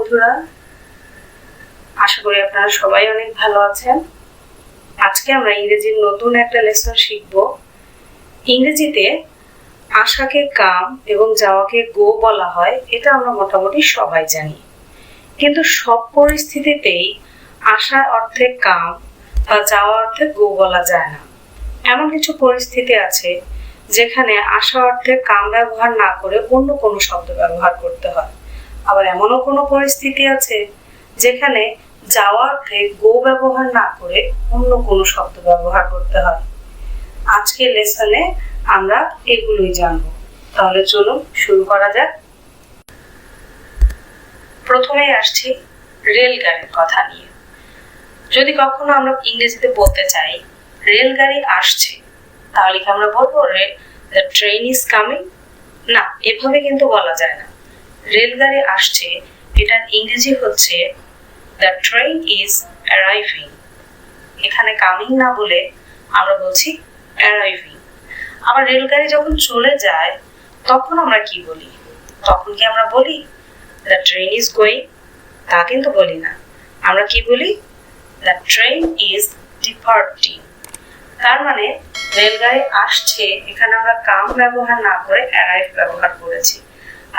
বন্ধুরা, আশা করি আপনারা সবাই অনেক ভালো আছেন। আজকে আমরা ইংরেজির নতুন একটা লেসন শিখব। ইংরেজিতে আসাকে কাম এবং যাওয়াকে গো বলা হয়, এটা আমরা মোটামুটি সবাই জানি। কিন্তু সব পরিস্থিতিতেই আসা অর্থে কাম বা যাওয়া অর্থে গো বলা যায় না। এমন কিছু পরিস্থিতি আছে যেখানে আসা অর্থে কাম ব্যবহার না করে অন্য কোনো শব্দ ব্যবহার করতে হয়। আবার এমনও কোনো পরিস্থিতি আছে যেখানে যাওয়া অর্থে গো ব্যবহার না করে অন্য কোনো শব্দ ব্যবহার করতে হয়। আজকের লেসনে আমরা এগুলোই জানবো। তাহলে চলুন শুরু করা যাক। প্রথমেই আসছি রেলগাড়ির কথা নিয়ে। যদি কখনো আমরা ইংরেজিতে বলতে চাই রেলগাড়ি আসছে, তাহলে কি আমরা বলবো the train is coming? না, এভাবে কিন্তু বলা যায় না। রেলগাড়ি আসছে, এটার ইংরেজি হচ্ছে the train is arriving। এখানে কামিং না বলে আমরা বলছি arriving। আবার রেলগাড়ি যখন চলে যায় তখন আমরা কি বলি? তখন কি আমরা বলি the train is going? তা কিন্তু বলি না। আমরা কি বলি? the train is departing। তার মানে রেলগাড়ি আসছে, এখানে আমরা কাম ব্যবহার না করে অ্যারাইভ ব্যবহার করেছি।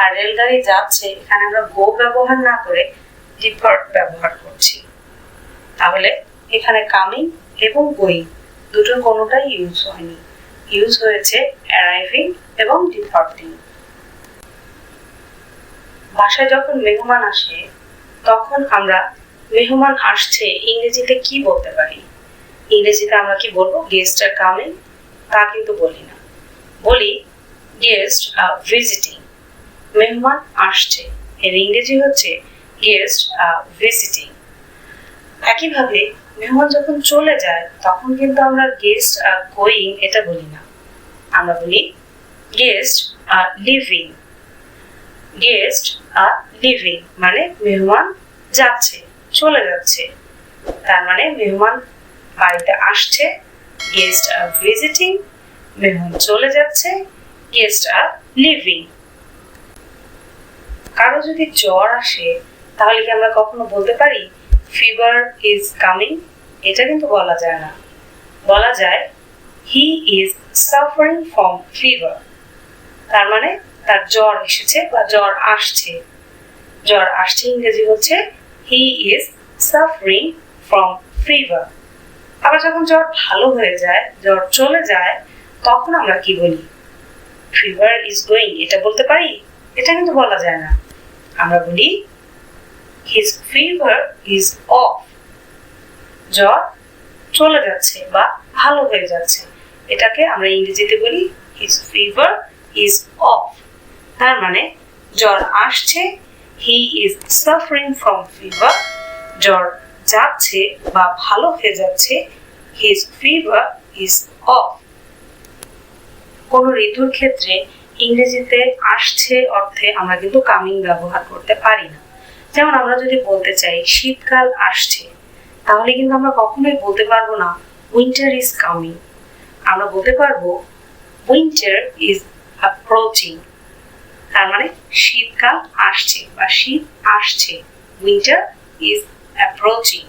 আর রেলগাড়ি যাচ্ছে, এখানে আমরা গো ব্যবহার না করে ডিপার্ট ব্যবহার করছি। তাহলে এখানে কামিং এবং গোয়িং দুটোর কোনোটাই ইউজ হয়নি, ইউজ হয়েছে অ্যারাইভিং এবং ডিপার্টিং। বাসায় যখন মেহমান আসে তখন আমরা মেহমান আসছে ইংরেজিতে কি বলতে পারি? ইংরেজিতে আমরা কি বলবো? Guest are coming? তা কিন্তু বলি না, বলি গেস্ট আর ভিজিটিং। মেহমান আসছে, এর ইংরেজি হচ্ছে গেস্ট আর ভিজিটিং। একইভাবে মেহমান যখন চলে যায় তখন কিন্তু আমরা গেস্ট আর গোয়িং এটা বলি না, আমরা বলি গেস্ট আর লিভিং। গেস্ট আর লিভিং মানে মেহমান যাচ্ছে, চলে যাচ্ছে। তার মানে মেহমান বাড়িতে আসছে, গেস্ট আর ভিজিটিং। মেহমান চলে যাচ্ছে, গেস্ট আর লিভিং। কারো যদি জ্বর আসে তাহলে কি আমরা কখনো বলতে পারি ফিভার ইজ কামিং? এটা কিন্তু বলা যায় না, বলা যায় he is suffering from fever. তার মানে তার জ্বর এসেছে বা জ্বর আসছে। জ্বর আসছে ইংরেজি হচ্ছে he is suffering from fever. আবার যখন জ্বর ভালো হয়ে যায়, জ্বর চলে যায়, তখন আমরা কি বলি? Fever is going. এটা বলতে পারি? এটা কিন্তু বলা যায় না, আমরা বলি হিজ ফিভার ইজ অফ। জ্বর চলে যাচ্ছে বা ভালো হয়ে যাচ্ছে, এটাকে আমরা ইংরেজিতে বলি হিজ ফিভার ইজ অফ। তার মানে জ্বর আসছে, he is suffering from fever. জ্বর যাচ্ছে বা ভালো হয়ে যাচ্ছে, হিজ ফিভার ইজ অফ। কোন ঋতুর ক্ষেত্রে ইংরেজিতে আসছে অর্থে আমরা কিন্তু কামিং ব্যবহার করতে পারি না। যেমন আমরা যদি বলতে চাই শীতকাল আসছে, তাহলে কিন্তু আমরা কখনোই বলতে পারবো না উইন্টার ইজ কামিং। আমরা বলতে পারবো উইন্টার ইজ অ্যাপ্রোচিং। তার মানে শীতকাল আসছে বা শীত আসছে, উইন্টার ইজ অ্যাপ্রোচিং।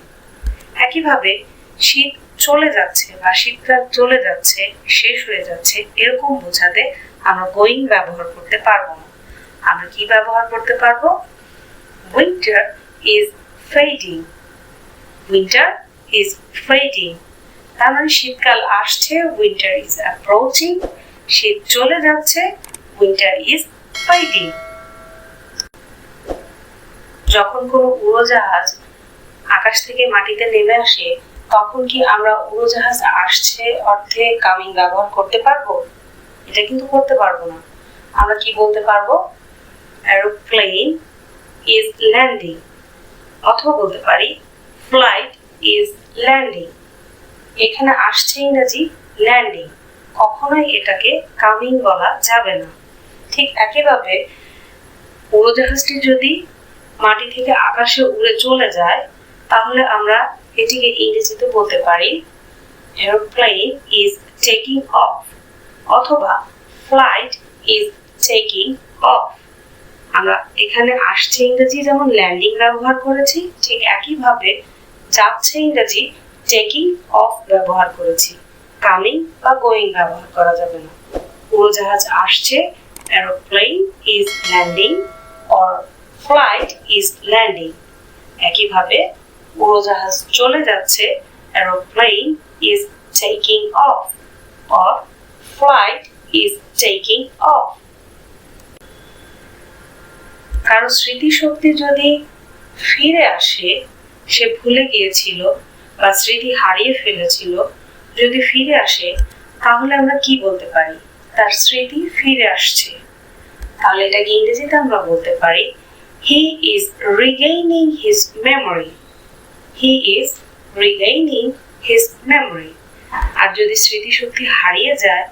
একইভাবে শীত চলে যাচ্ছে বা শীতকাল চলে যাচ্ছে, শেষ হয়ে যাচ্ছে, এরকম বোঝাতে আমরা গোয়িং ব্যবহার করতে পারবো না। আমরা কি ব্যবহার করতে পারবো? Winter is fading. Winter is fading. তার মানে শীতকাল আসছে, উইন্টার ইজ অ্যাপ্রোচিং। শীত চলে যাচ্ছে, উইন্টার ইজ ফেডিং। যখন কোনো উড়োজাহাজ আকাশ থেকে মাটিতে নেমে আসে তখন কি আমরা উড়োজাহাজ আসছে অর্থে কামিং ব্যবহার করতে পারবো? এটা কিন্তু করতে পারবো না। আমরা কি বলতে পারবো? Aeroplane is landing. অথবা বলতে পারি ফ্লাইট ইজ ল্যান্ডিং। এখানে আসছে ইংরেজি ল্যান্ডিং, কখনোই এটাকে কামিং বলা যাবে না। ঠিক একইভাবে উড়োজাহাজটি যদি মাটি থেকে আকাশে উড়ে চলে যায় তাহলে আমরা এটিকে ইংরেজিতে বলতে পারি এরোপ্লেন ইজ টেকিং অফ অথবা ফ্লাইট ইজ টেকিং অফ। আমরা এখানে আসছে ইংরেজি যেমন ল্যান্ডিং ব্যবহার করেছি, ঠিক একইভাবে যাচ্ছে ইংরেজি টেকিং অফ ব্যবহার করেছি। কামিং বা গোয়িং ব্যবহার করা যাবে না। উড়োজাহাজ আসছে, aeroplane is landing or flight is landing। একইভাবে উড়োজাহাজ চলে যাচ্ছে, aeroplane is taking off or flight is taking off। কারো স্মৃতিশক্তি যদি ফিরে আসে, সে ভুলে গিয়েছিল বা স্মৃতি হারিয়ে ফেলেছিল, যদি ফিরে আসে তাহলে আমরা কি বলতে পারি? তার স্মৃতি ফিরে আসছে। তাহলে এটাকে ইংরেজিতে আমরা বলতে পারি he is regaining his memory। he is regaining his memory। আর যদি স্মৃতিশক্তি হারিয়ে যায়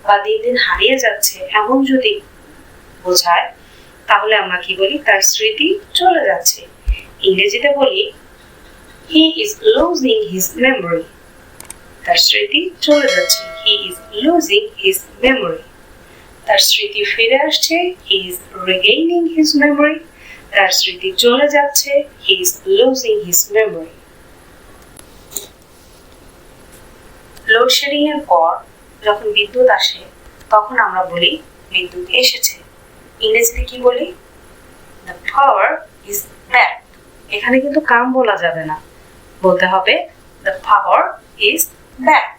বা দিন দিন হারিয়ে যাচ্ছে এমন যদি বোঝায়, তাহলে আমরা কি বলি? তার স্মৃতি চলে যাচ্ছে। ইংরেজিতে বলি he is losing his memory। তার স্মৃতি চলে যাচ্ছে, he is losing his memory। তার স্মৃতি ফিরে আসছে, he is regaining his memory। তার স্মৃতি চলে যাচ্ছে, he is losing his memory। Load shedding এর পর যখন বিদ্যুৎ আসে তখন আমরা বলি বিদ্যুৎ এসেছে। ইংরেজিতে কি বলি? the power is back। এখানে কিন্তু কাম বলা যাবে না, বলতে হবে the power is back।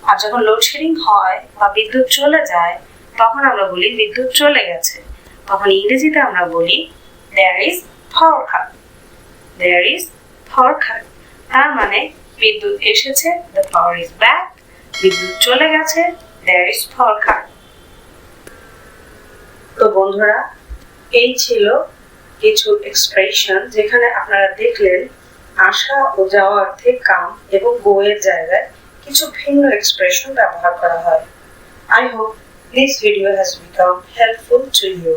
আর যখন লোডশেডিং হয় বা বিদ্যুৎ চলে যায় তখন আমরা বলি বিদ্যুৎ চলে গেছে। তখন ইংরেজিতে আমরা বলি there is power cut। there is power cut। তার মানে বিদ্যুৎ এসেছে, the power is back। বিদ্যুৎ চলে গেছে, there is power cut। তো বন্ধুরা, এই ছিল কিছু এক্সপ্রেশন যেখানে আপনারা দেখলেন আসা ও যাওয়া অর্থে কাম এবং গো এর জায়গায় কিছু ভিন্ন এক্সপ্রেশন ব্যবহার করা হয়। I hope this video has become helpful to you।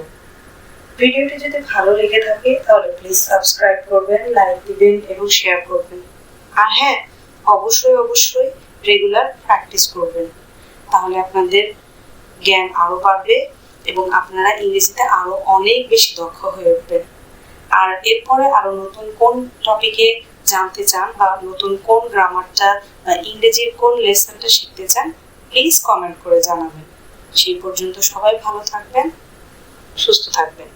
ভিডিওটি যদি ভালো লেগে থাকে তাহলে প্লিজ সাবস্ক্রাইব করবেন, লাইক দিবেন এবং শেয়ার করবেন। আর হ্যাঁ, অবশ্যই রেগুলার প্র্যাকটিস করবেন, তাহলে আপনাদের জ্ঞান আরো বাড়বে এবং আপনারা ইংরেজিতে আরো অনেক বেশি দক্ষ হয়ে উঠবেন। আর এরপরে আরো নতুন কোন টপিকে জানতে চান বা নতুন কোন গ্রামারটা ইংরেজির কোন লেসনটা শিখতে চান, প্লিজ কমেন্ট করে জানাবেন। সেই পর্যন্ত সবাই ভালো থাকবেন, সুস্থ থাকবেন।